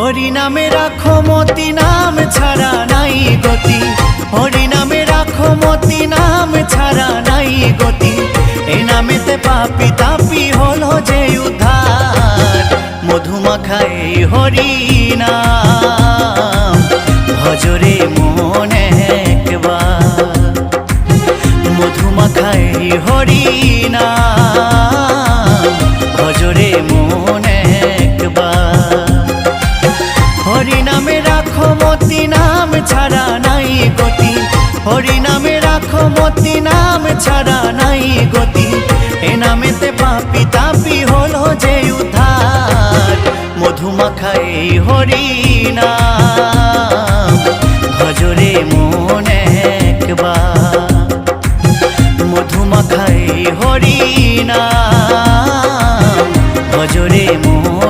হরি নামে রাখো মতি, নাম ছাড়া নাই গতি। হরি নামে রাখো মতি, নাম ছাড়া নাই গতি। এই নামেতে পাপি তাপি হলো যে উদ্ধার। মধুমাখা এই হরি নাম, ভজরে মনে একবার। মধুমাখা এই হরি নাম, ভজরে মনে একবার। হরি নামে রাখো মতি, নাম ছাড়া নাই গতি। হরি নামে রাখো মতি, নাম ছাড়া নাই গতি। এ নামেতে পাপি তাপি হলো যে উদ্ধার। মধুমাখা এই হরি নাম, ভজরে মনে একবার। মধুমাখা এই হরি নাম।